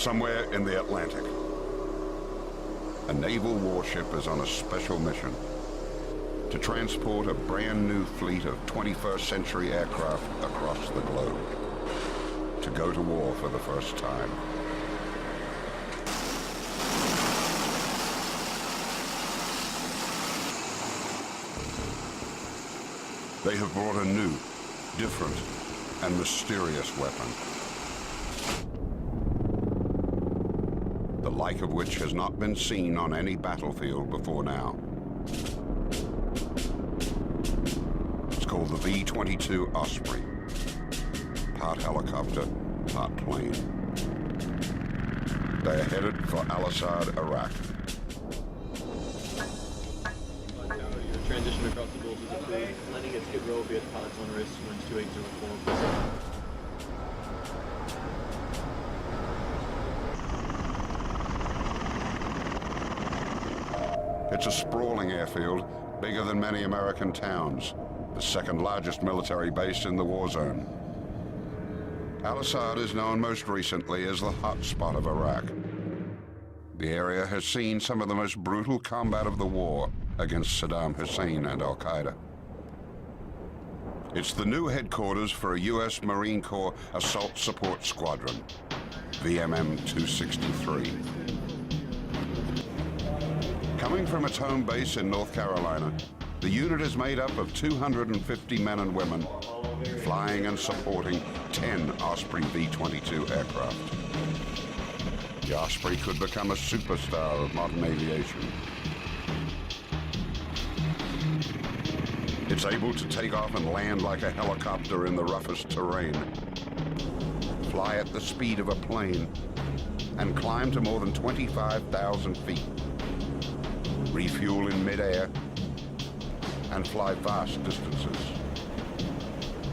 Somewhere in the Atlantic, a naval warship is on a special mission to transport a brand new fleet of 21st century aircraft across the globe, to go to war for the first time. They have brought a new, different, and mysterious weapon, the like of which has not been seen on any battlefield before now. It's called the V-22 Osprey, part helicopter, part plane. They are headed for Al-Assad, Iraq. Transition across the goals is approved. Landing at Skid Row via pilots on wrist, winds 2804. It's a sprawling airfield, bigger than many American towns, the second largest military base in the war zone. Al-Assad is known most recently as the hot spot of Iraq. The area has seen some of the most brutal combat of the war against Saddam Hussein and Al-Qaeda. It's the new headquarters for a U.S. Marine Corps Assault Support Squadron, VMM 263. Coming from its home base in North Carolina, the unit is made up of 250 men and women, flying and supporting 10 Osprey V-22 aircraft. The Osprey could become a superstar of modern aviation. It's able to take off and land like a helicopter in the roughest terrain, fly at the speed of a plane, and climb to more than 25,000 feet, refuel in midair, and fly vast distances.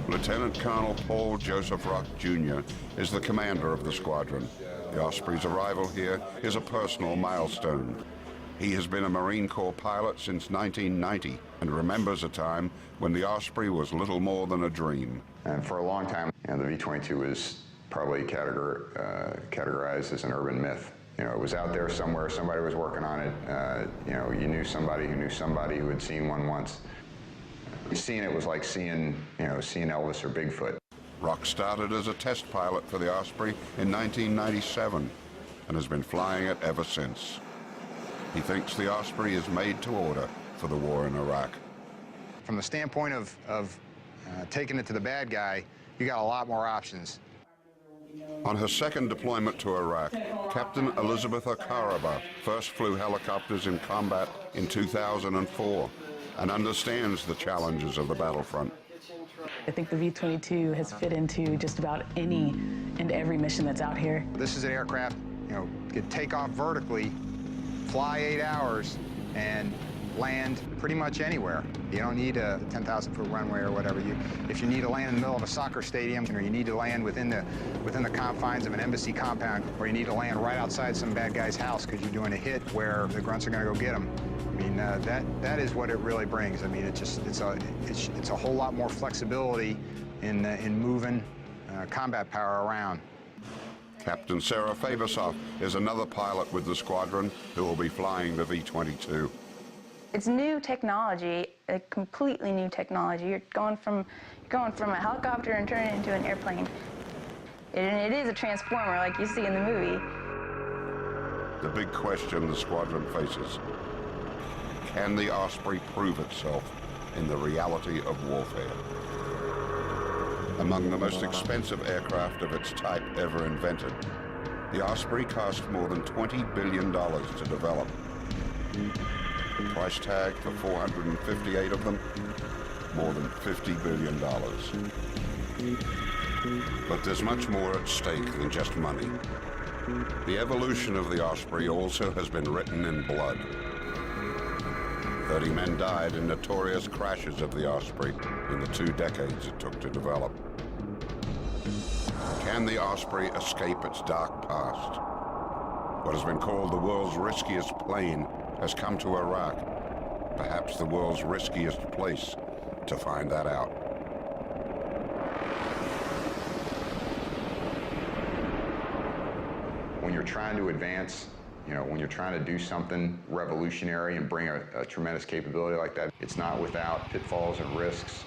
Lieutenant Colonel Paul Joseph Rock, Jr. is the commander of the squadron. The Osprey's arrival here is a personal milestone. He has been a Marine Corps pilot since 1990 and remembers a time when the Osprey was little more than a dream. And for a long time, the V-22 was probably categorized as an urban myth. It was out there somewhere, somebody was working on it. You knew somebody who had seen one once. Seeing it was like seeing Elvis or Bigfoot. Rock started as a test pilot for the Osprey in 1997 and has been flying it ever since. He thinks the Osprey is made to order for the war in Iraq. From the standpoint of taking it to the bad guy, you got a lot more options. On her second deployment to Iraq, Captain Elizabeth Akaraba first flew helicopters in combat in 2004 and understands the challenges of the battlefront. I think the V-22 has fit into just about any and every mission that's out here. This is an aircraft, could take off vertically, fly 8 hours, and land pretty much anywhere. You don't need a 10,000-foot runway or whatever. If you need to land in the middle of a soccer stadium, or you need to land within the confines of an embassy compound, or you need to land right outside some bad guy's house because you're doing a hit where the grunts are going to go get them. I mean, that is what it really brings. I mean, it's a whole lot more flexibility in moving combat power around. Captain Sarah Fabersoff is another pilot with the squadron who will be flying the V-22. It's new technology, a completely new technology. You're going from a helicopter and turning it into an airplane. And it is a transformer like you see in the movie. The big question the squadron faces: can the Osprey prove itself in the reality of warfare? Among the most expensive aircraft of its type ever invented, the Osprey cost more than $20 billion to develop. The price tag for 458 of them, more than $50 billion. But there's much more at stake than just money. The evolution of the Osprey also has been written in blood. 30 men died in notorious crashes of the Osprey in the 2 decades it took to develop. Can the Osprey escape its dark past? What has been called the world's riskiest plane has come to Iraq, perhaps the world's riskiest place to find that out. When you're trying to advance, when you're trying to do something revolutionary and bring a tremendous capability like that, it's not without pitfalls and risks.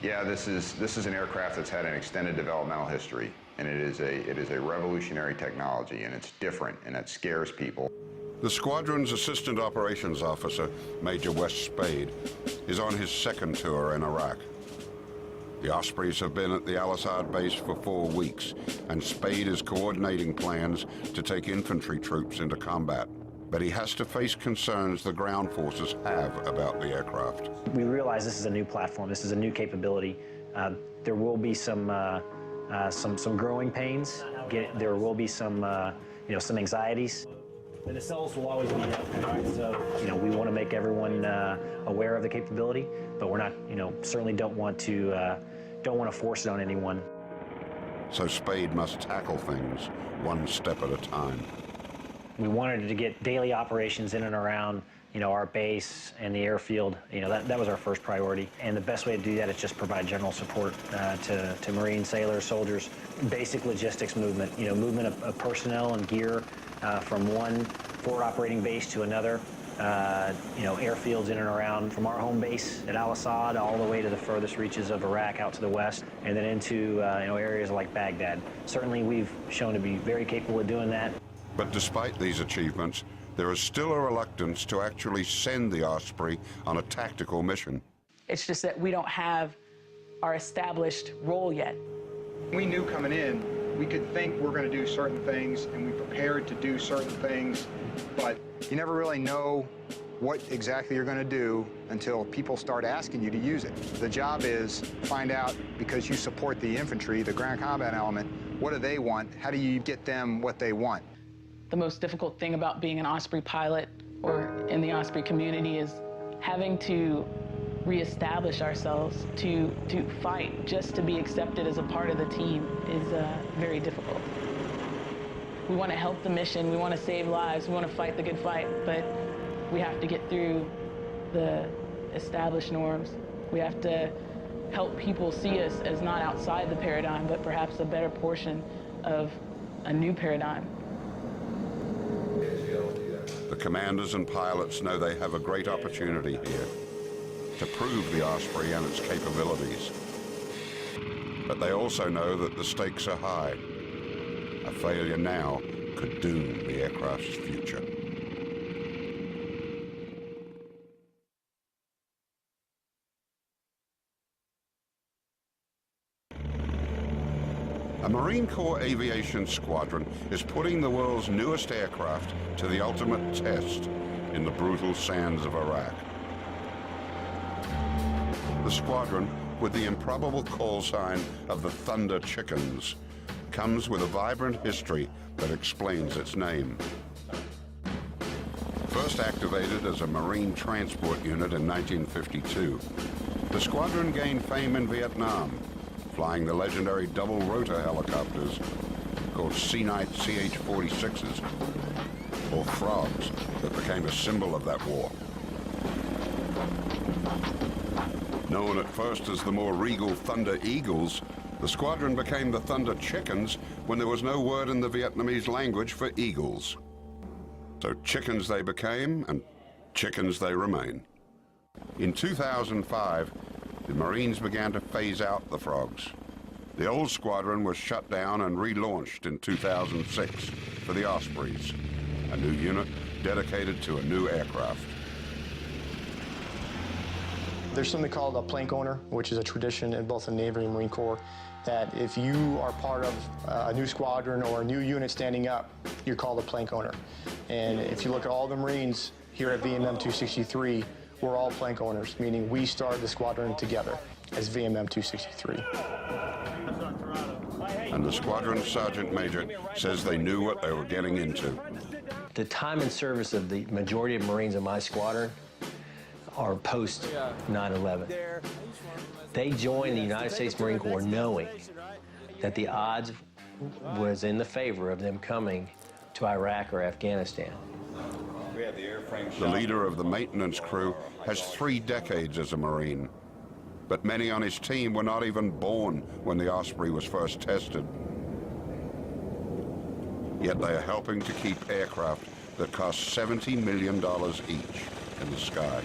Yeah, this is an aircraft that's had an extended developmental history, and it is a revolutionary technology, and it's different, and it scares people. The squadron's assistant operations officer, Major Wes Spade, is on his second tour in Iraq. The Ospreys have been at the Al-Assad base for 4 weeks, and Spade is coordinating plans to take infantry troops into combat. But he has to face concerns the ground forces have about the aircraft. We realize this is a new platform, this is a new capability. There will be some growing pains. There will be some anxieties. The nacelles will always be there, right? So, we want to make everyone aware of the capability, but we're not, certainly don't want to force it on anyone. So Spade must tackle things one step at a time. We wanted to get daily operations in and around, our base and the airfield. That was our first priority. And the best way to do that is just provide general support to Marine sailors, soldiers, basic logistics movement, movement of personnel and gear from one forward operating base to another, airfields in and around from our home base at Al-Assad all the way to the furthest reaches of Iraq out to the west, and then into areas like Baghdad. Certainly we've shown to be very capable of doing that. But despite these achievements, there is still a reluctance to actually send the Osprey on a tactical mission. It's just that we don't have our established role yet. We knew coming in, we could think we're going to do certain things, and we prepared to do certain things, but you never really know what exactly you're going to do until people start asking you to use it. The job is find out, because you support the infantry, the ground combat element, what do they want? How do you get them what they want? The most difficult thing about being an Osprey pilot or in the Osprey community is having to reestablish ourselves, to fight just to be accepted as a part of the team is very difficult. We want to help the mission, we want to save lives, we want to fight the good fight, but we have to get through the established norms. We have to help people see us as not outside the paradigm, but perhaps a better portion of a new paradigm. The commanders and pilots know they have a great opportunity here to prove the Osprey and its capabilities. But they also know that the stakes are high. A failure now could doom the aircraft's future. A Marine Corps aviation squadron is putting the world's newest aircraft to the ultimate test in the brutal sands of Iraq. The squadron, with the improbable call sign of the Thunder Chickens, comes with a vibrant history that explains its name. First activated as a Marine transport unit in 1952, the squadron gained fame in Vietnam, flying the legendary double-rotor helicopters called Sea-Knight CH-46s, or frogs, that became a symbol of that war. Known at first as the more regal Thunder Eagles, the squadron became the Thunder Chickens when there was no word in the Vietnamese language for eagles. So chickens they became, and chickens they remain. In 2005, the Marines began to phase out the frogs. The old squadron was shut down and relaunched in 2006 for the Ospreys, a new unit dedicated to a new aircraft. There's something called a plank owner, which is a tradition in both the Navy and Marine Corps, that if you are part of a new squadron or a new unit standing up, you're called a plank owner. And if you look at all the Marines here at VMM 263, we're all plank owners, meaning we started the squadron together as VMM 263. And the squadron sergeant major says they knew what they were getting into. The time and service of the majority of Marines in my squadron are post 9/11. They joined the United States Marine Corps knowing that the odds was in the favor of them coming to Iraq or Afghanistan. The leader of the maintenance crew has 3 decades as a Marine, but many on his team were not even born when the Osprey was first tested. Yet they are helping to keep aircraft that cost $70 million each in the sky.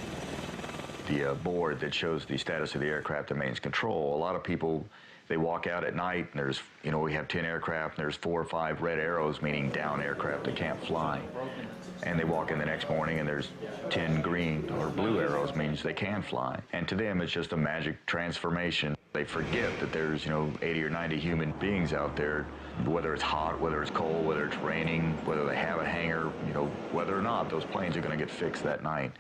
The board that shows the status of the aircraft and maintenance control, a lot of people, they walk out at night and there's, you know, we have 10 aircraft and there's 4 or 5 red arrows, meaning down aircraft that can't fly. And they walk in the next morning and there's 10 green or blue arrows, means they can fly. And to them, it's just a magic transformation. They forget that there's, you know, 80 or 90 human beings out there, whether it's hot, whether it's cold, whether it's raining, whether they have a hangar, you know, whether or not, those planes are going to get fixed that night.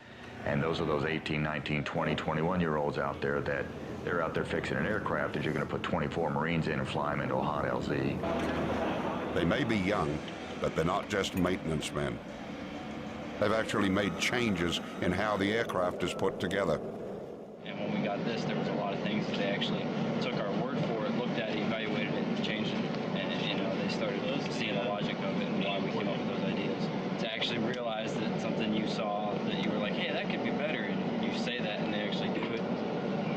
And those are those 18, 19, 20, 21-year-olds out there that they're out there fixing an aircraft that you're going to put 24 Marines in and fly them into a hot LZ. They may be young, but they're not just maintenance men. They've actually made changes in how the aircraft is put together. And when we got this, there was a lot of things that they actually took our word for it, looked at it, evaluated it, and changed it. And, you know, they started seeing the logic of it and why we came up with those ideas. To actually realize that something you saw that you were like, hey, that could be better, and you say that and they actually do it.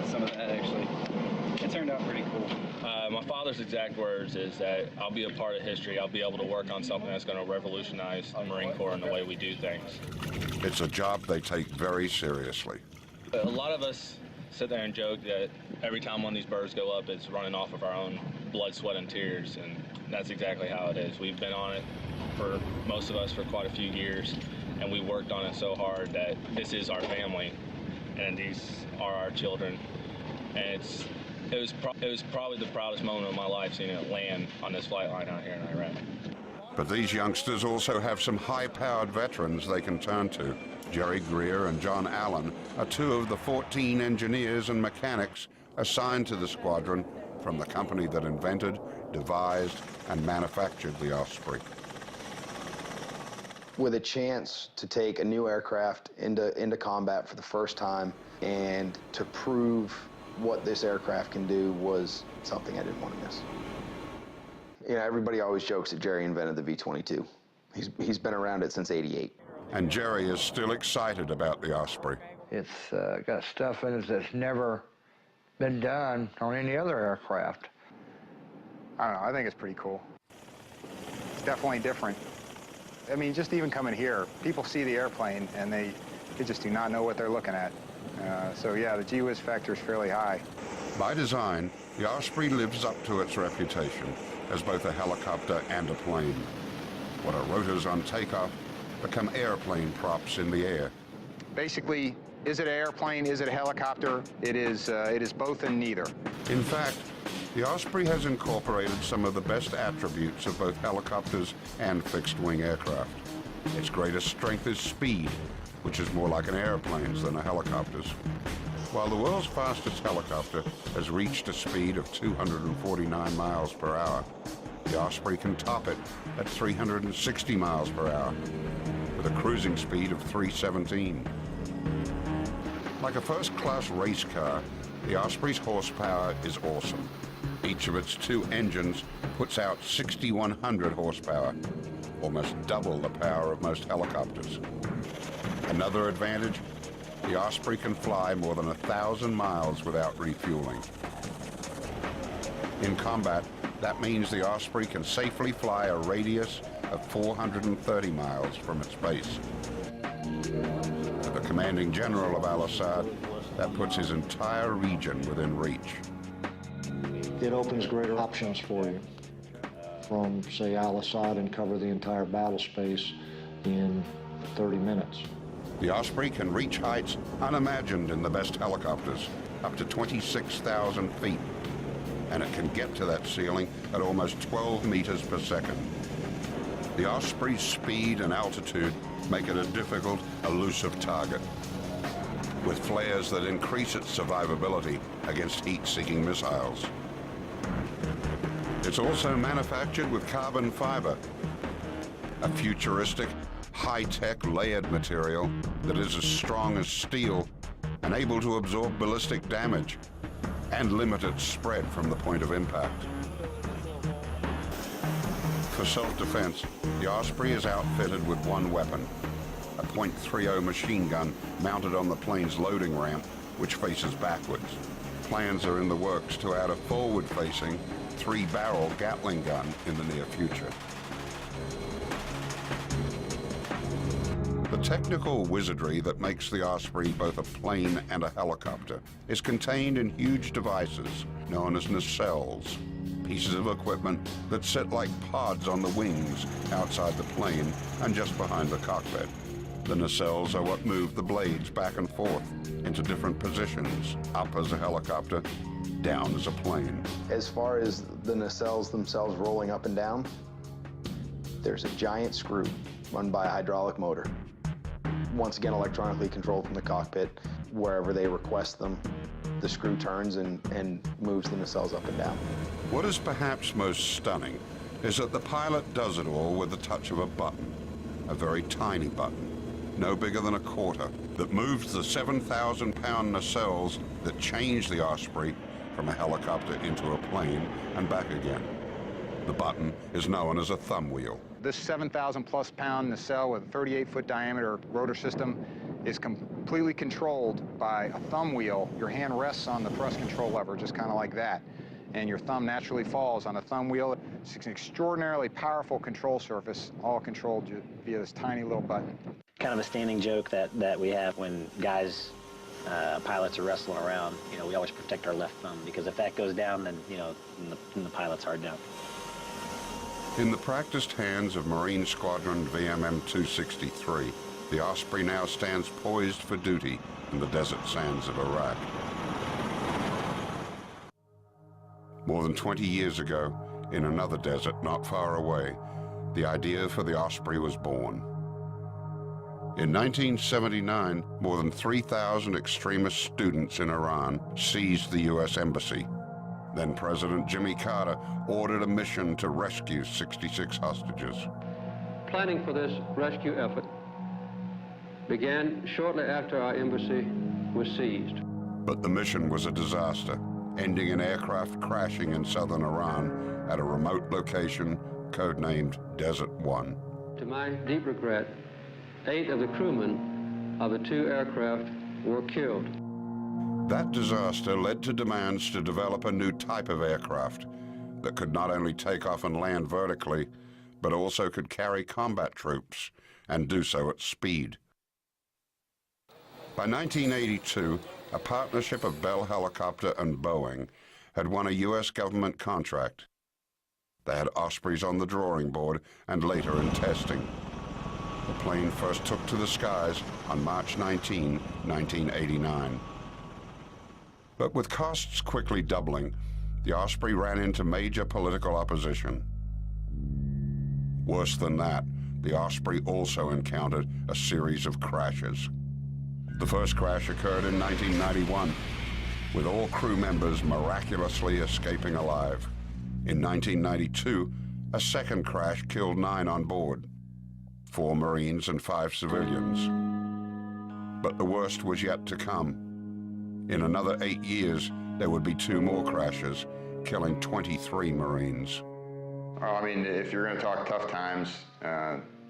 Some of that actually, it turned out pretty cool. My father's exact words is that I'll be a part of history. I'll be able to work on something that's going to revolutionize the Marine Corps and the way we do things. It's a job they take very seriously. A lot of us sit there and joke that every time one of these birds go up, it's running off of our own blood, sweat, and tears, and that's exactly how it is. We've been on it, for most of us, for quite a few years, and we worked on it so hard that this is our family, and these are our children. And it was probably the proudest moment of my life, seeing it land on this flight line out here in Iraq. But these youngsters also have some high-powered veterans they can turn to. Jerry Greer and John Allen are 2 of the 14 engineers and mechanics assigned to the squadron from the company that invented, devised, and manufactured the Osprey. With a chance to take a new aircraft into combat for the first time and to prove what this aircraft can do was something I didn't want to miss. You know, everybody always jokes that Jerry invented the V-22. He's been around it since '88. And Jerry is still excited about the Osprey. It's got stuff in it that's never been done on any other aircraft. I don't know, I think it's pretty cool. It's definitely different. I mean, just even coming here, people see the airplane and they just do not know what they're looking at. So yeah, the gee whiz factor is fairly high. By design, the Osprey lives up to its reputation as both a helicopter and a plane. What are rotors on takeoff become airplane props in the air. Basically, is it an airplane, is it a helicopter? It is both and neither. In fact, the Osprey has incorporated some of the best attributes of both helicopters and fixed-wing aircraft. Its greatest strength is speed, which is more like an airplane's than a helicopter's. While the world's fastest helicopter has reached a speed of 249 miles per hour, the Osprey can top it at 360 miles per hour, with a cruising speed of 317. Like a first-class race car, the Osprey's horsepower is awesome. Each of its 2 engines puts out 6,100 horsepower, almost double the power of most helicopters. Another advantage, the Osprey can fly more than 1,000 miles without refueling. In combat, that means the Osprey can safely fly a radius of 430 miles from its base. For the commanding general of Al-Assad, that puts his entire region within reach. It opens greater options for you from, say, Al-Assad and cover the entire battle space in 30 minutes. The Osprey can reach heights unimagined in the best helicopters, up to 26,000 feet. And it can get to that ceiling at almost 12 meters per second. The Osprey's speed and altitude make it a difficult, elusive target, with flares that increase its survivability against heat-seeking missiles. It's also manufactured with carbon fiber, a futuristic, high-tech layered material that is as strong as steel and able to absorb ballistic damage and limit its spread from the point of impact. For self-defense, the Osprey is outfitted with one weapon, a .30 machine gun mounted on the plane's loading ramp, which faces backwards. Plans are in the works to add a forward-facing 3-barrel Gatling gun in the near future. The technical wizardry that makes the Osprey both a plane and a helicopter is contained in huge devices known as nacelles, pieces of equipment that sit like pods on the wings outside the plane and just behind the cockpit. The nacelles are what move the blades back and forth into different positions, up as a helicopter, down as a plane. As far as the nacelles themselves rolling up and down, there's a giant screw run by a hydraulic motor. Once again, electronically controlled from the cockpit. Wherever they request them, the screw turns and moves the nacelles up and down. What is perhaps most stunning is that the pilot does it all with the touch of a button, a very tiny button, no bigger than a quarter, that moves the 7,000-pound nacelles that change the Osprey from a helicopter into a plane and back again. The button is known as a thumb wheel. This 7,000+ pound nacelle with a 38-foot diameter rotor system is completely controlled by a thumb wheel. Your hand rests on the thrust control lever, just kind of like that, and your thumb naturally falls on the thumb wheel. It's an extraordinarily powerful control surface, all controlled via this tiny little button. Kind of a standing joke that we have when guys, pilots are wrestling around, you know, we always protect our left thumb, because if that goes down, then, you know, then the pilot's hard down. In the practiced hands of Marine Squadron VMM 263, the Osprey now stands poised for duty in the desert sands of Iraq. More than 20 years ago, in another desert not far away, the idea for the Osprey was born. In 1979, more than 3,000 extremist students in Iran seized the U.S. Embassy. Then President Jimmy Carter ordered a mission to rescue 66 hostages. Planning for this rescue effort began shortly after our embassy was seized. But the mission was a disaster, ending in aircraft crashing in southern Iran at a remote location codenamed Desert One. To my deep regret, 8 of the crewmen of the 2 aircraft were killed. That disaster led to demands to develop a new type of aircraft that could not only take off and land vertically, but also could carry combat troops and do so at speed. By 1982, a partnership of Bell Helicopter and Boeing had won a U.S. government contract. They had Ospreys on the drawing board and later in testing. The plane first took to the skies on March 19, 1989. But with costs quickly doubling, the Osprey ran into major political opposition. Worse than that, the Osprey also encountered a series of crashes. The first crash occurred in 1991, with all crew members miraculously escaping alive. In 1992, a second crash killed 9 on board, 4 Marines and 5 civilians. But the worst was yet to come. In another 8 years, there would be 2 more crashes, killing 23 Marines. Well, I mean, if you're going to talk tough times,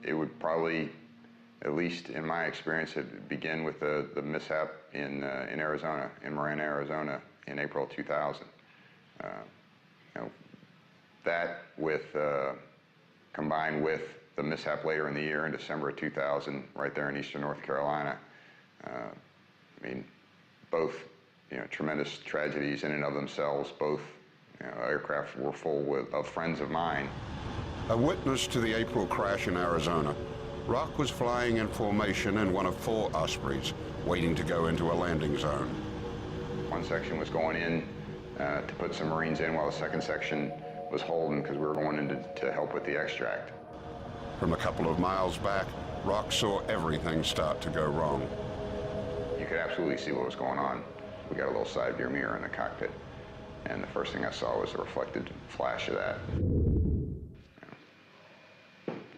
it would probably, at least in my experience, it begin with the mishap in Arizona, in Marana, Arizona, in April 2000. You know, that combined with the mishap later in the year in December of 2000, right there in eastern North Carolina. I mean, both, you know, tremendous tragedies in and of themselves. Both, you know, aircraft were full of friends of mine. A witness to the April crash in Arizona, Rock was flying in formation in one of 4 Ospreys, waiting to go into a landing zone. One section was going in to put some Marines in, while the second section was holding because we were going in to help with the extract. From a couple of miles back, Rock saw everything start to go wrong. You could absolutely see what was going on. We got a little side view mirror in the cockpit, and the first thing I saw was a reflected flash of that.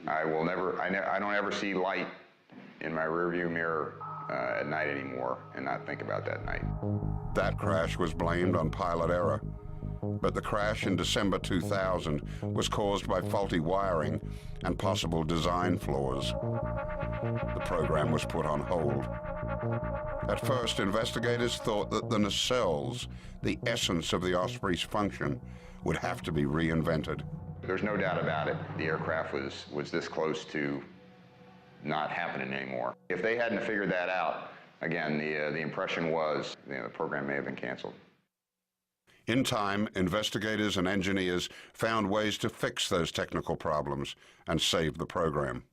I don't ever see light in my rearview mirror at night anymore and not think about that night. That crash was blamed on pilot error, but the crash in December 2000 was caused by faulty wiring and possible design flaws. The program was put on hold. At first, investigators thought that the nacelles, the essence of the Osprey's function, would have to be reinvented. There's no doubt about it. The aircraft was this close to not happening anymore. If they hadn't figured that out, again, the impression was the program may have been canceled. In time, investigators and engineers found ways to fix those technical problems and save the program.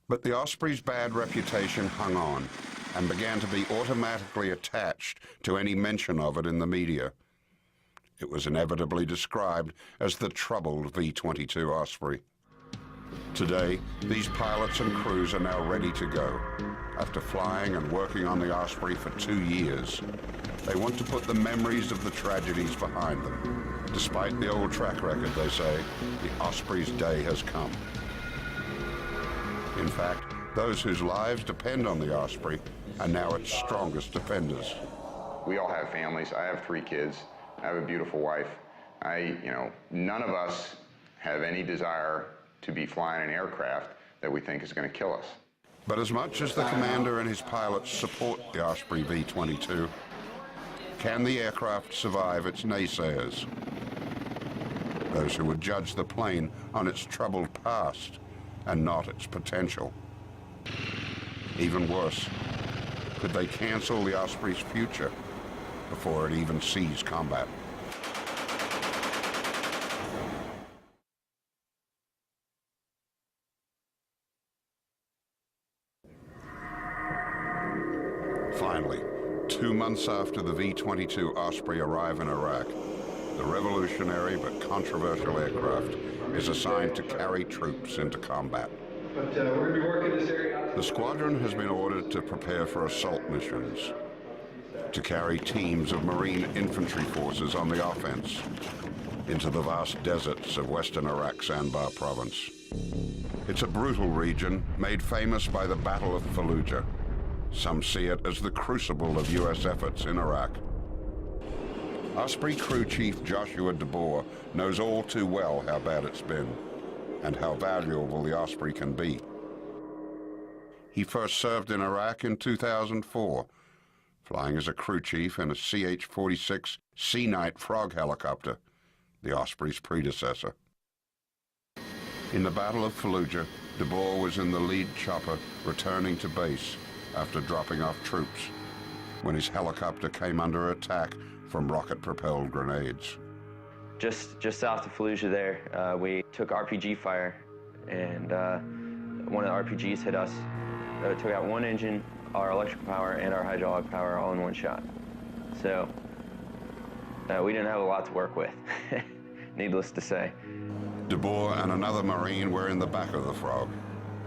But the Osprey's bad reputation hung on and began to be automatically attached to any mention of it in the media. It was inevitably described as the troubled V-22 Osprey. Today, these pilots and crews are now ready to go. After flying and working on the Osprey for 2 years, they want to put the memories of the tragedies behind them. Despite the old track record, they say, the Osprey's day has come. In fact, those whose lives depend on the Osprey are now its strongest defenders. We all have families. I have 3 kids. I have a beautiful wife. None of us have any desire to be flying an aircraft that we think is going to kill us. But as much as the commander and his pilots support the Osprey V-22, can the aircraft survive its naysayers? Those who would judge the plane on its troubled past and not its potential. Even worse, could they cancel the Osprey's future before it even sees combat? Finally, 2 months after the V-22 Osprey arrive in Iraq, the revolutionary but controversial aircraft is assigned to carry troops into combat. But we're going to be working this area. The squadron has been ordered to prepare for assault missions, to carry teams of Marine infantry forces on the offense into the vast deserts of western Iraq's Anbar province. It's a brutal region made famous by the Battle of Fallujah. Some see it as the crucible of U.S. efforts in Iraq. Osprey Crew Chief Joshua DeBoer knows all too well how bad it's been and how valuable the Osprey can be. He first served in Iraq in 2004, flying as a crew chief in a CH-46 Sea Knight Frog helicopter, the Osprey's predecessor. In the Battle of Fallujah, DeBoer was in the lead chopper returning to base after dropping off troops when his helicopter came under attack from rocket-propelled grenades. Just south of Fallujah there, we took RPG fire, and one of the RPGs hit us. It took out one engine, our electric power, and our hydraulic power all in one shot. So we didn't have a lot to work with, needless to say. DeBoer and another Marine were in the back of the Frog.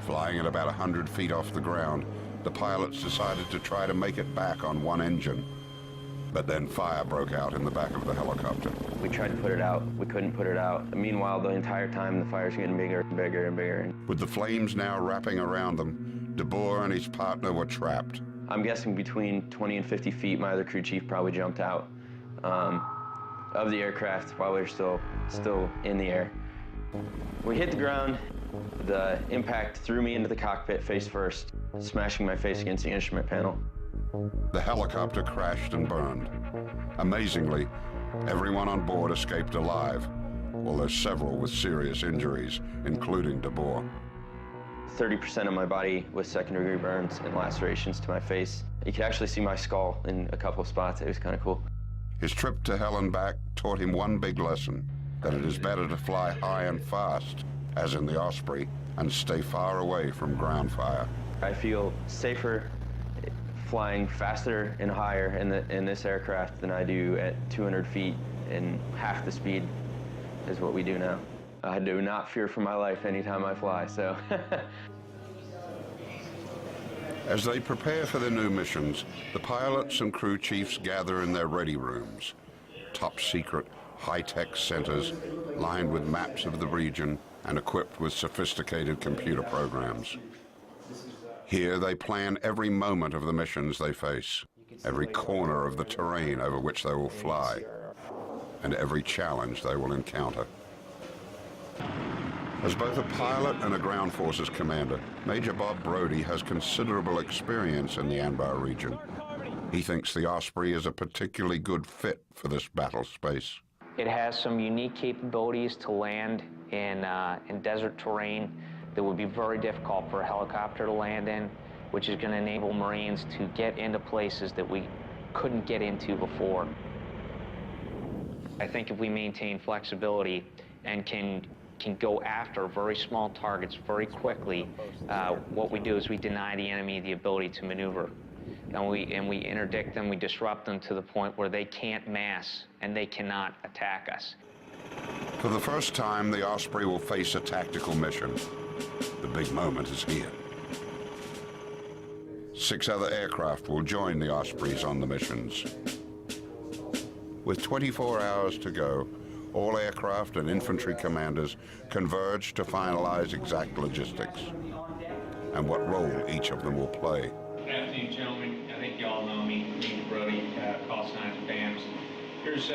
Flying at about 100 feet off the ground, the pilots decided to try to make it back on one engine. But then fire broke out in the back of the helicopter. We tried to put it out. We couldn't put it out. Meanwhile, the entire time, the fire's getting bigger and bigger and bigger. With the flames now wrapping around them, DeBoer and his partner were trapped. I'm guessing between 20 and 50 feet, my other crew chief probably jumped out of the aircraft while we were still in the air. We hit the ground. The impact threw me into the cockpit face first, smashing my face against the instrument panel. The helicopter crashed and burned. Amazingly, everyone on board escaped alive, although several with serious injuries, including DeBoer. 30% of my body with second-degree burns and lacerations to my face. You could actually see my skull in a couple of spots. It was kind of cool. His trip to hell and back taught him one big lesson, that it is better to fly high and fast, as in the Osprey, and stay far away from ground fire. I feel safer flying faster and higher in this aircraft than I do at 200 feet and half the speed is what we do now. I do not fear for my life anytime I fly, so. As they prepare for their new missions, the pilots and crew chiefs gather in their ready rooms, top-secret, high-tech centers lined with maps of the region and equipped with sophisticated computer programs. Here they plan every moment of the missions they face, every corner of the terrain over which they will fly, and every challenge they will encounter. As both a pilot and a ground forces commander, Major Bob Brody has considerable experience in the Anbar region. He thinks the Osprey is a particularly good fit for this battle space. It has some unique capabilities to land in desert terrain that would be very difficult for a helicopter to land in, which is going to enable Marines to get into places that we couldn't get into before. I think if we maintain flexibility and can go after very small targets very quickly, what we do is we deny the enemy the ability to maneuver. And we interdict them, we disrupt them to the point where they can't mass and they cannot attack us. For the first time, the Osprey will face a tactical mission. The big moment is here. 6 other aircraft will join the Ospreys on the missions. With 24 hours to go, all aircraft and infantry commanders converge to finalize exact logistics and what role each of them will play. Good afternoon, gentlemen. I think you all know me, Major Brody, call signs BAMS. Here's,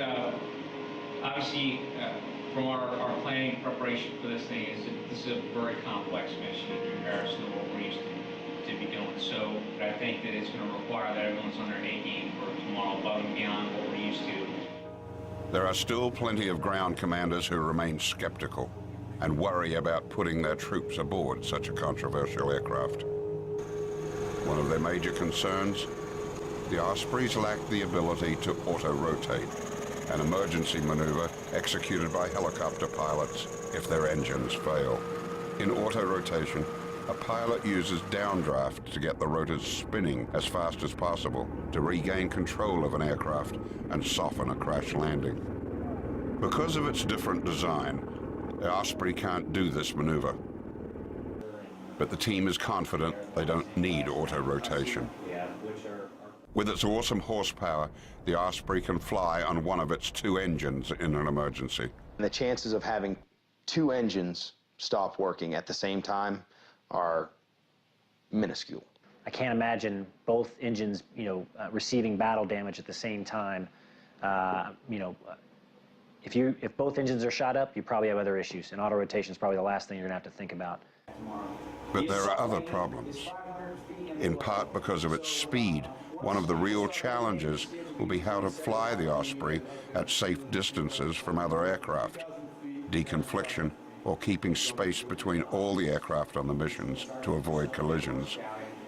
obviously, from our planning preparation for this thing, this is a very complex mission in comparison to what we're used to be doing. So I think that it's going to require that everyone's on their A game for tomorrow, above and beyond what we're used to. There are still plenty of ground commanders who remain skeptical and worry about putting their troops aboard such a controversial aircraft. One of their major concerns, the Ospreys lack the ability to auto-rotate, an emergency maneuver executed by helicopter pilots if their engines fail. In auto-rotation, a pilot uses downdraft to get the rotors spinning as fast as possible to regain control of an aircraft and soften a crash landing. Because of its different design, the Osprey can't do this maneuver. But the team is confident they don't need auto-rotation. With its awesome horsepower, the Osprey can fly on one of its 2 engines in an emergency. And the chances of having 2 engines stop working at the same time are minuscule. I can't imagine both engines, receiving battle damage at the same time. If both engines are shot up, you probably have other issues, and auto-rotation is probably the last thing you're going to have to think about. But there are other problems. In part because of its speed, one of the real challenges will be how to fly the Osprey at safe distances from other aircraft. Deconfliction, or keeping space between all the aircraft on the missions to avoid collisions,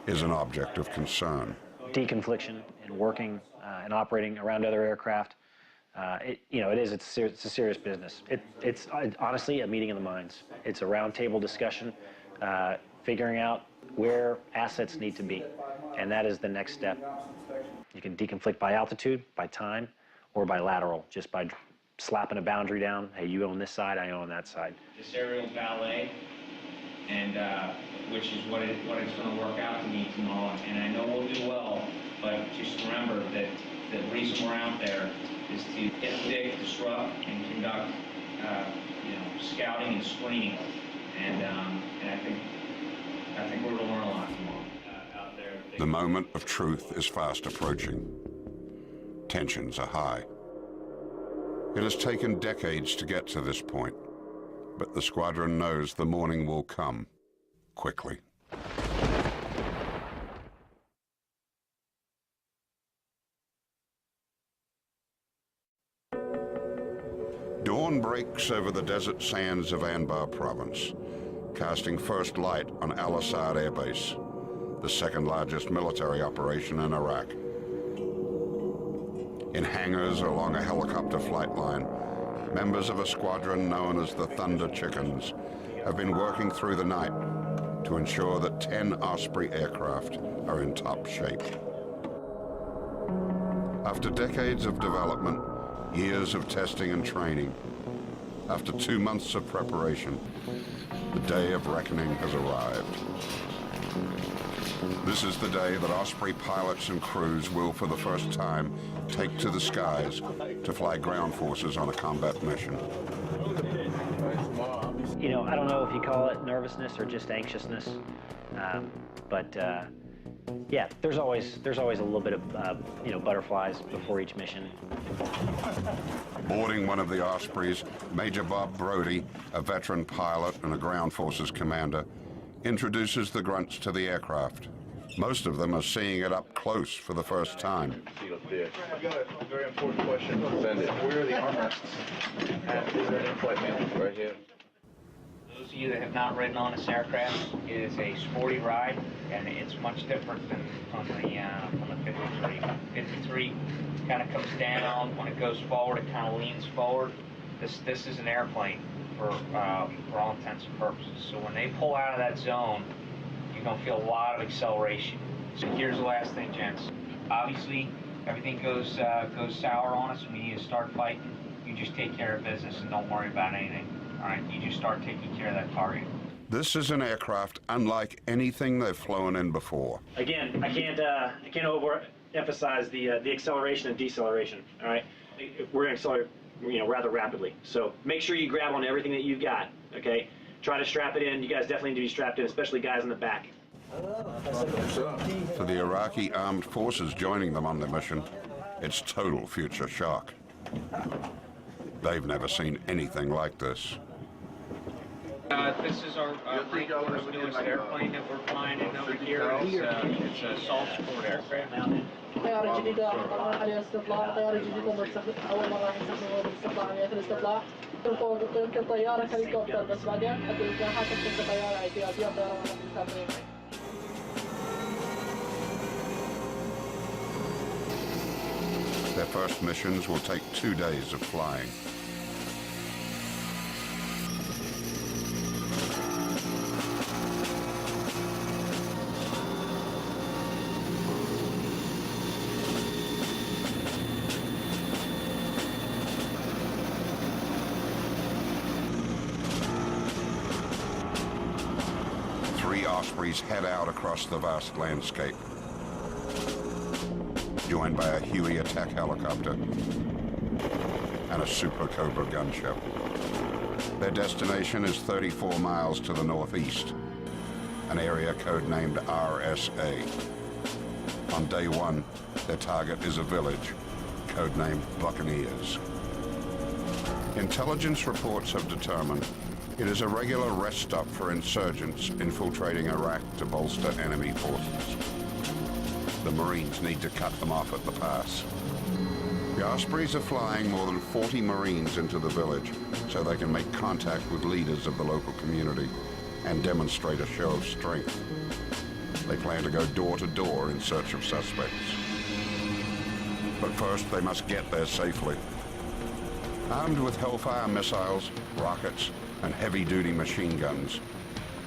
is an object of concern. Deconfliction and working and operating around other aircraft, it's a serious business. It's honestly a meeting of the minds. It's a roundtable discussion, figuring out where assets need to be, and that is the next step. You can deconflict by altitude, by time, or by lateral, just by slapping a boundary down. Hey, you own this side, I own that side. This aerial ballet, and which is what it's going to work out to be tomorrow. And I know we'll do well, but just remember that the reason we're out there is to interdict, disrupt, and conduct, scouting and screening. And I think we're going to learn a lot tomorrow out there. The moment of truth is fast approaching. Tensions are high. It has taken decades to get to this point, but the squadron knows the morning will come quickly. Dawn breaks over the desert sands of Anbar province, casting first light on Al-Assad Air Base, the second largest military operation in Iraq. In hangars along a helicopter flight line, members of a squadron known as the Thunder Chickens have been working through the night to ensure that 10 Osprey aircraft are in top shape. After decades of development, years of testing and training, after 2 months of preparation, the day of reckoning has arrived. This is the day that Osprey pilots and crews will, for the first time, take to the skies to fly ground forces on a combat mission. I don't know if you call it nervousness or just anxiousness, but yeah, there's always a little bit of butterflies before each mission. Boarding one of the Ospreys, Major Bob Brody, a veteran pilot and a ground forces commander, introduces the grunts to the aircraft. Most of them are seeing it up close for the first time. I've got a very important question. Send it. Where are the armrests? And is there an in-flight manual? Right here. Those of you that have not ridden on this aircraft, it is a sporty ride, and it's much different than on the 53. 53 kind of comes down. When it goes forward, it kind of leans forward. This is an airplane for all intents and purposes. So when they pull out of that zone, you're going to feel a lot of acceleration. So here's the last thing, gents. Obviously, everything goes sour on us. We need to start fighting. You just take care of business and don't worry about anything. All right, you just start taking care of that target. This is an aircraft unlike anything they've flown in before. Again, I can't overemphasize the acceleration and deceleration. All right, we're going to accelerate, rather rapidly. So make sure you grab on everything that you've got. Okay, try to strap it in. You guys definitely need to be strapped in, especially guys in the back. For the Iraqi armed forces joining them on the mission, it's total future shock. They've never seen anything like this. This is our newest airplane that we're flying in over here. It's a STOL support aircraft. طيارة جديدة طبعا عليها استطلاع طيارة جديدة أول مرة يستخدموها باستطلاع عمليات الاستطلاع يمكن طيارة هليكوبتر بس بعدين الجناحات تكون طيارة اعتيادية طيارة مرة Their first missions will take 2 days of flying. Three Ospreys head out across the vast landscape, joined by a Huey attack helicopter and a Super Cobra gunship. Their destination is 34 miles to the northeast, an area code named RSA. On day one, their target is a village, codenamed Buccaneers. Intelligence reports have determined it is a regular rest stop for insurgents infiltrating Iraq to bolster enemy forces. The Marines need to cut them off at the pass. The Ospreys are flying more than 40 Marines into the village so they can make contact with leaders of the local community and demonstrate a show of strength. They plan to go door to door in search of suspects. But first, they must get there safely. Armed with Hellfire missiles, rockets, and heavy-duty machine guns,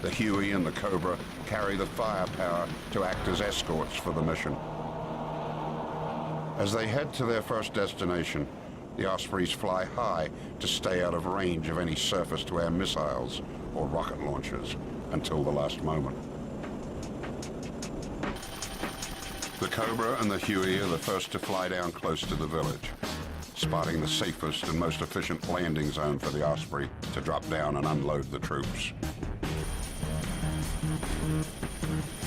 the Huey and the Cobra carry the firepower to act as escorts for the mission. As they head to their first destination, the Ospreys fly high to stay out of range of any surface-to-air missiles or rocket launchers until the last moment. The Cobra and the Huey are the first to fly down close to the village, spotting the safest and most efficient landing zone for the Osprey to drop down and unload the troops.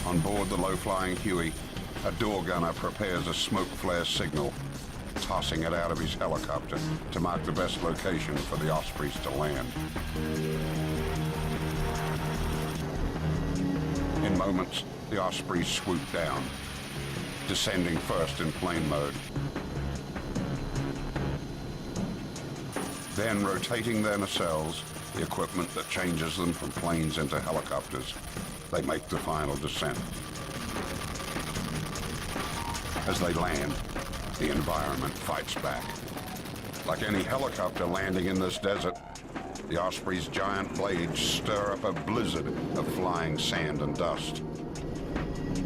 On board the low-flying Huey, a door gunner prepares a smoke flare signal, tossing it out of his helicopter to mark the best location for the Ospreys to land. In moments, the Ospreys swoop down, descending first in plane mode. Then rotating their nacelles, the equipment that changes them from planes into helicopters, they make the final descent. As they land, the environment fights back. Like any helicopter landing in this desert, the Osprey's giant blades stir up a blizzard of flying sand and dust.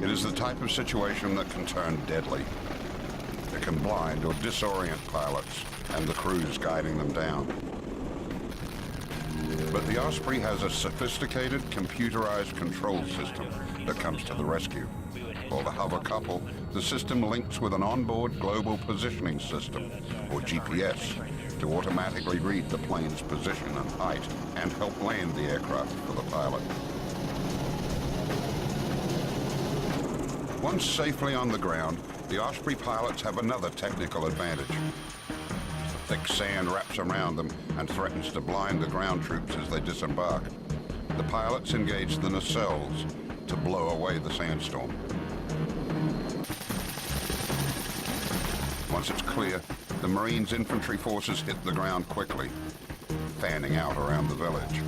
It is the type of situation that can turn deadly. It can blind or disorient pilots and the crews guiding them down. But the Osprey has a sophisticated computerized control system that comes to the rescue. For the hover couple, the system links with an onboard global positioning system, or GPS, to automatically read the plane's position and height and help land the aircraft for the pilot. Once safely on the ground, the Osprey pilots have another technical advantage. Thick sand wraps around them and threatens to blind the ground troops as they disembark. The pilots engage the nacelles to blow away the sandstorm. Once it's clear, the Marines' infantry forces hit the ground quickly, fanning out around the village.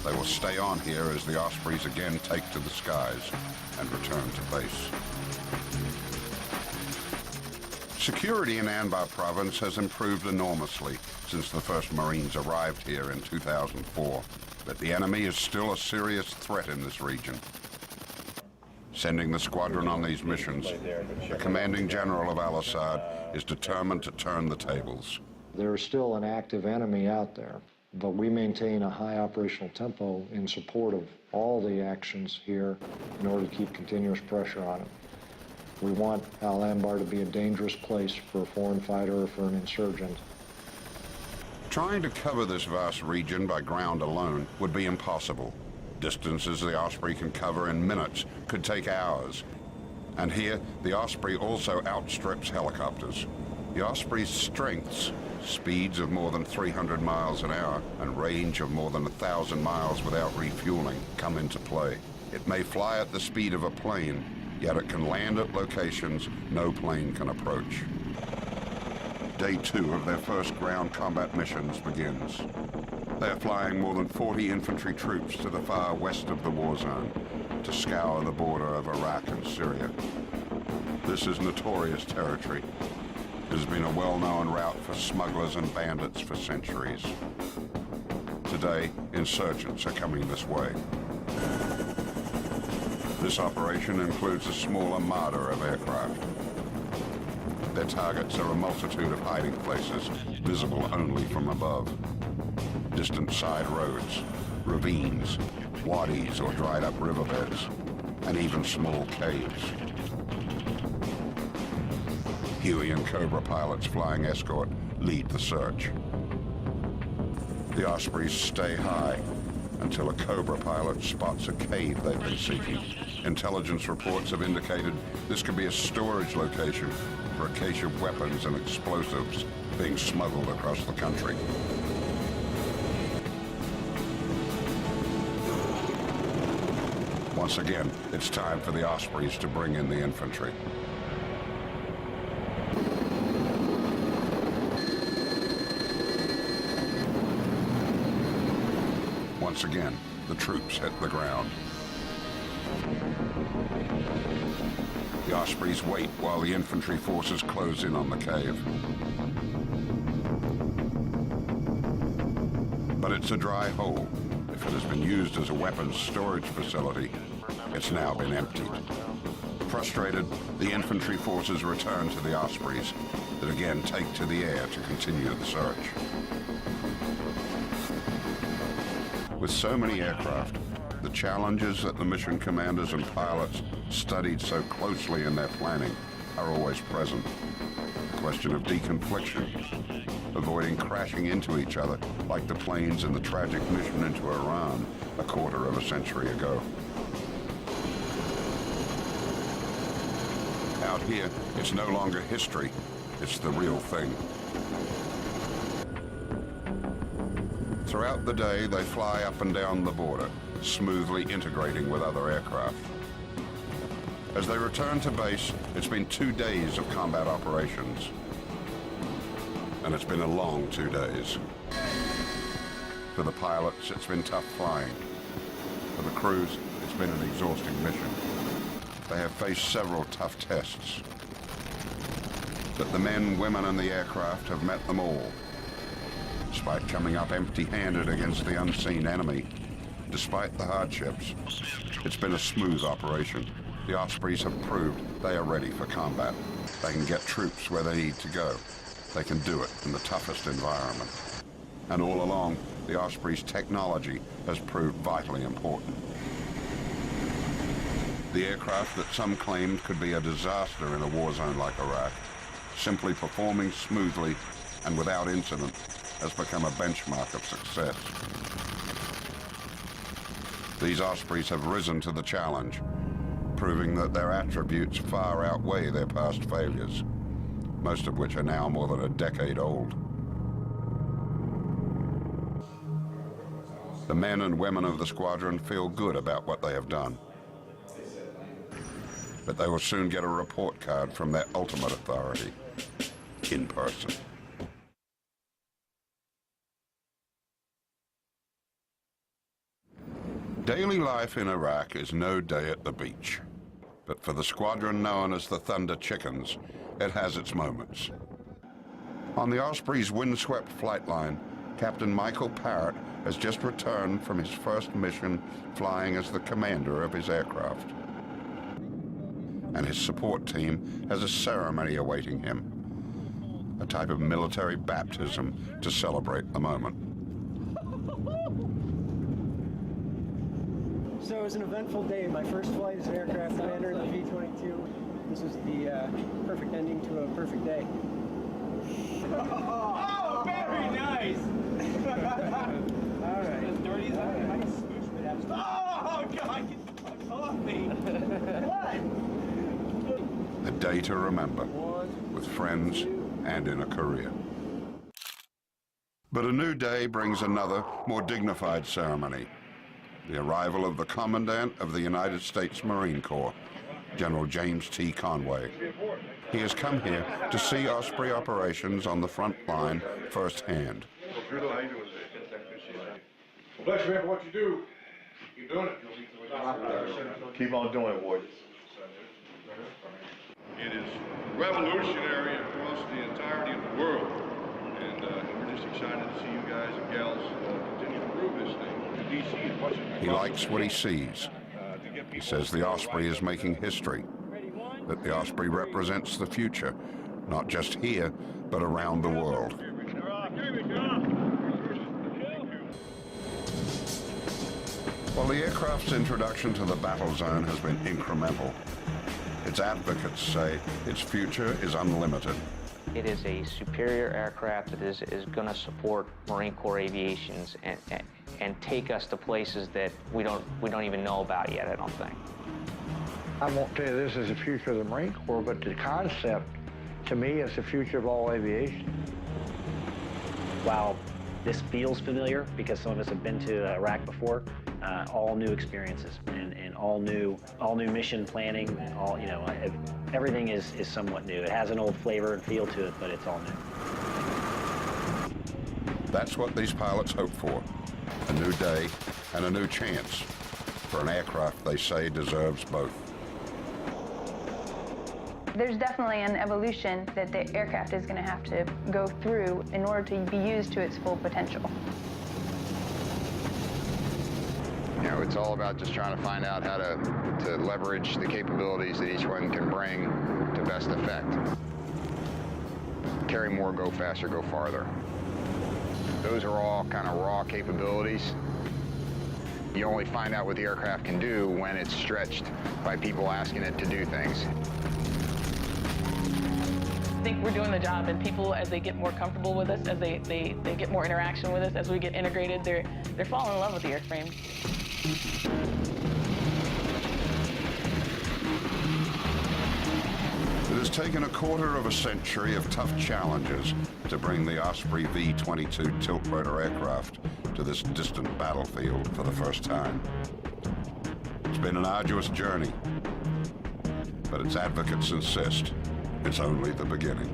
They will stay on here as the Ospreys again take to the skies and return to base. Security in Anbar province has improved enormously since the first Marines arrived here in 2004, but the enemy is still a serious threat in this region. Sending the squadron on these missions, the commanding general of Al-Assad is determined to turn the tables. There's still an active enemy out there, but we maintain a high operational tempo in support of all the actions here in order to keep continuous pressure on it. We want Al-Anbar to be a dangerous place for a foreign fighter or for an insurgent. Trying to cover this vast region by ground alone would be impossible. Distances the Osprey can cover in minutes could take hours. And here, the Osprey also outstrips helicopters. The Osprey's strengths, speeds of more than 300 miles an hour and range of more than 1,000 miles without refueling, come into play. It may fly at the speed of a plane, yet it can land at locations no plane can approach. Day 2 of their first ground combat missions begins. They're flying more than 40 infantry troops to the far west of the war zone to scour the border of Iraq and Syria. This is notorious territory. It has been a well-known route for smugglers and bandits for centuries. Today, insurgents are coming this way. This operation includes a small armada of aircraft. Their targets are a multitude of hiding places, visible only from above. Distant side roads, ravines, wadis or dried up riverbeds, and even small caves. Huey and Cobra pilots flying escort lead the search. The Ospreys stay high until a Cobra pilot spots a cave they've been seeking. Intelligence reports have indicated this could be a storage location for a cache of weapons and explosives being smuggled across the country. Once again, it's time for the Ospreys to bring in the infantry. Once again, the troops hit the ground. The Ospreys wait while the infantry forces close in on the cave. But it's a dry hole. If it has been used as a weapons storage facility, it's now been emptied. Frustrated, the infantry forces return to the Ospreys that again take to the air to continue the search. With so many aircraft, the challenges that the mission commanders and pilots studied so closely in their planning are always present. The question of deconfliction, avoiding crashing into each other like the planes in the tragic mission into Iran a quarter of a century ago. Out here, it's no longer history, it's the real thing. Throughout the day, they fly up and down the border, smoothly integrating with other aircraft. As they return to base, it's been 2 days of combat operations. And it's been a long 2 days. For the pilots, it's been tough flying. For the crews, it's been an exhausting mission. They have faced several tough tests. But the men, women, and the aircraft have met them all. Despite coming up empty-handed against the unseen enemy, despite the hardships, it's been a smooth operation. The Ospreys have proved they are ready for combat. They can get troops where they need to go. They can do it in the toughest environment. And all along, the Osprey's technology has proved vitally important. The aircraft that some claimed could be a disaster in a war zone like Iraq, simply performing smoothly and without incident, has become a benchmark of success. These Ospreys have risen to the challenge, proving that their attributes far outweigh their past failures, most of which are now more than a decade old. The men and women of the squadron feel good about what they have done. but they will soon get a report card from their ultimate authority, in person. Daily life in Iraq is no day at the beach, but for the squadron known as the Thunder Chickens, it has its moments. On the Osprey's windswept flight line, Captain Michael Parrott has just returned from his first mission flying as the commander of his aircraft. And his support team has a ceremony awaiting him, a type of military baptism to celebrate the moment. So it was an eventful day. My first flight as an aircraft commander in the V-22. This is the perfect ending to a perfect day. Oh, very nice! All right. As dirty as I can smooch it. Oh, God, get the fuck off me! What? A day to remember, with friends and in a career. But a new day brings another, more dignified ceremony. The arrival of the Commandant of the United States Marine Corps, General James T. Conway. He has come here to see Osprey operations on the front line firsthand. Bless you, man, for what you do. Keep doing it. Keep on doing it, warriors. It is revolutionary across the entirety of the world, and we're just excited to see you guys and gals continue to prove this thing to DC as much as we He likes what he sees. He says the Osprey is making history, that the Osprey represents the future, not just here, but around the world. While the aircraft's introduction to the battle zone has been incremental, its advocates say its future is unlimited. It is a superior aircraft that is going to support Marine Corps aviations and take us to places that we don't even know about yet, I don't think. I won't tell you this is the future of the Marine Corps, but the concept, to me, is the future of all aviation. While this feels familiar because some of us have been to Iraq before, all new experiences and all new mission planning. Everything is somewhat new. It has an old flavor and feel to it, but it's all new. That's what these pilots hope for, a new day and a new chance for an aircraft they say deserves both. There's definitely an evolution that the aircraft is going to have to go through in order to be used to its full potential. You know, it's all about just trying to find out how to leverage the capabilities that each one can bring to best effect. Carry more, go faster, go farther. Those are all kind of raw capabilities. You only find out what the aircraft can do when it's stretched by people asking it to do things. I think we're doing the job, and people, as they get more comfortable with us, as they get more interaction with us, as we get integrated, they're falling in love with the airframe. It has taken a quarter of a century of tough challenges to bring the Osprey V-22 tiltrotor aircraft to this distant battlefield for the first time. It's been an arduous journey, but its advocates insist it's only the beginning.